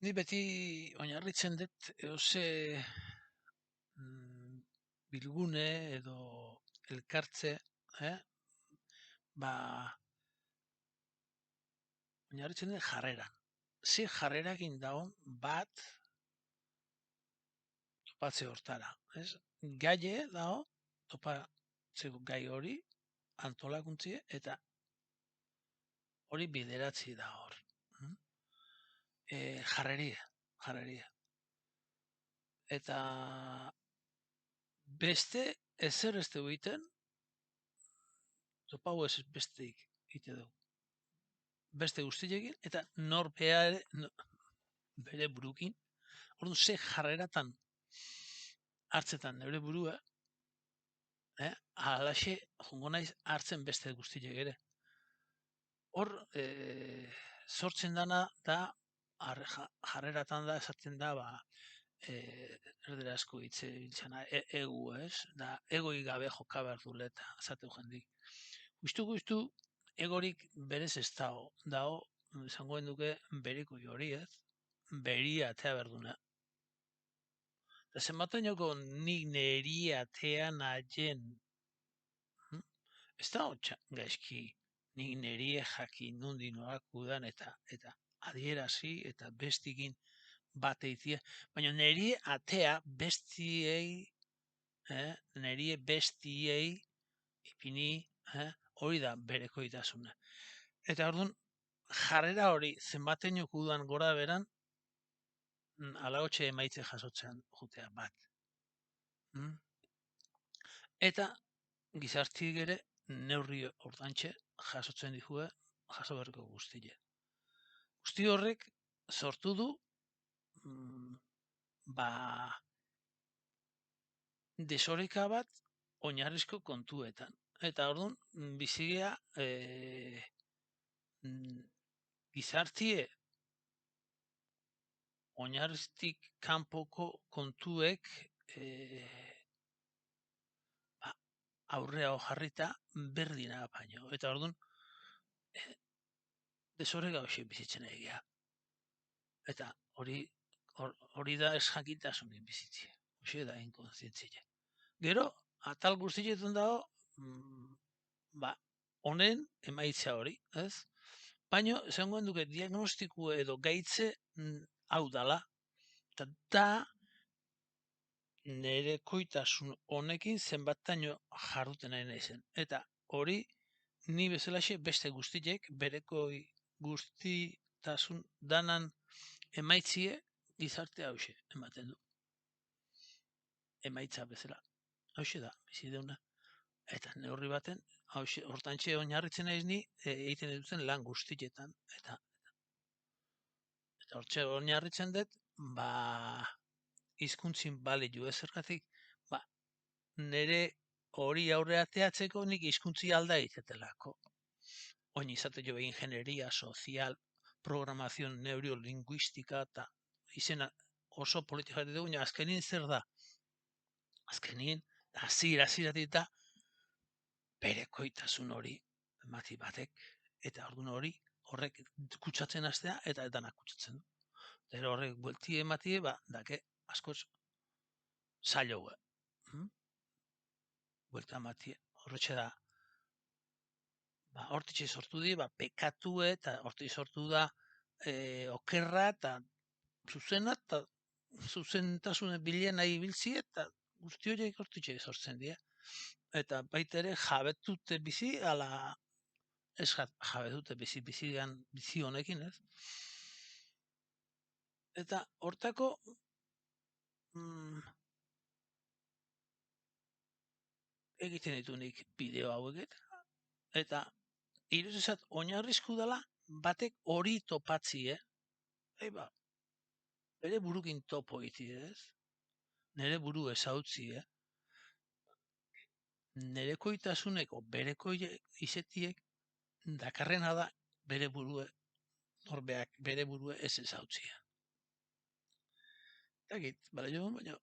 Ni beti oinarritzen dut eose mm, bilgune edo elkartze, eh? Ba, oinarritzen dut jarreran. Ze jarrerakin dagoen bat topatze hortara, ez? Gaie dago topatzeko gai hori antolakuntzie eta hori bideratzi da hor. Mm? Jarreria. Eta beste ezer ez dugu egiten, topau ez besteik egite dugu. Beste guztiekin eta bere burukin, orduan ze jarreratan hartzetan neure burua, alaxe jongo naiz hartzen beste guztiek ere. Hor, sortzen dana da, jarreratan da, esaten da, erderazko hitze biltzena, egu, ez? Da, egoi gabe joka behar duleta, esateu jendik. Guztu, egorik berez ez dago, izango duke beriko hori, ez? Beria atea berduna. Eta zenbatainoko nik neri atean aien, ez da hotxa gaizki, nik nerie jakin nundi noak udan eta adierazi eta bestikin bat eitie, baina neri atea bestiei, nerie bestiei ipini, hori da berekoitasuna. Eta orduan, jarrera hori zenbatein udan gora beran, alagotxe emaitze jasotzean jutea bat. Eta gizartiek ere neurri ordantxe jasotzen dihue jaso berriko guztie. Guzti horrek sortu du desoreka bat oinarrizko kontuetan. Eta orduan bizigea gizartie oinarriztik kanpoko kontuek aurrea jarrita berdina baino. Eta orduan desoreka hoxe bizitzen egia. Eta hori da ez jakintasunin bizitzia. Hoxe da inkonzientzia. Gero, atal guztietan dago, honen emaitza hori, ez? Baina, esangoen duke, diagnostiku edo gaitze hau dala, eta da nire koitasun honekin zenbataino jarruten nahi naizen. Eta hori, ni bezalaxe beste guztiek, bereko guztitasun danan emaitzie gizarte hause ematen du. Emaitza bezala. Hauxe da, bizi deuna. Eta neurri baten, hortantxe oinarritzen naiz ni, egiten dutzen lan guztietan. Eta hortxe oinarritzen dut, hizkuntzin balio ezergatik, nire hori aurreateatzeko nik hizkuntzi alda egitetelako. Oin izate jo ingenieria, sozial, programazion neurolinguistika, eta izena oso politika dugu, azkenin zer da? Azkenin, aziratik da, berekoitasun hori emati batek, eta orduan horrek kutsatzen hastea, eta danak kutsatzen du. Eta horrek buelti ematie, dake askoz zailoa. Buelta ematie, horretxe da, hortitxe sortu di, pekatue, eta hortitxe sortu da okerra, eta zuzena, eta zuzentasunen bilen nahi biltzi, eta guzti horiek hortitxe sortzen dira. Eta baita ere jabetute bizi, ala ez jabetute bizi honekin, ez? Eta hortako egiten ditu nik bideo hauek, eta iruzizat oinarrizku dela batek hori topatzi, bere burukin topo iti, ez? Nere buru ezautzi, nere koitasuneko bereko izetiek dakarrena da bere burue, norbeak bere burue ez ezautzia. Eta git, bala jo, baina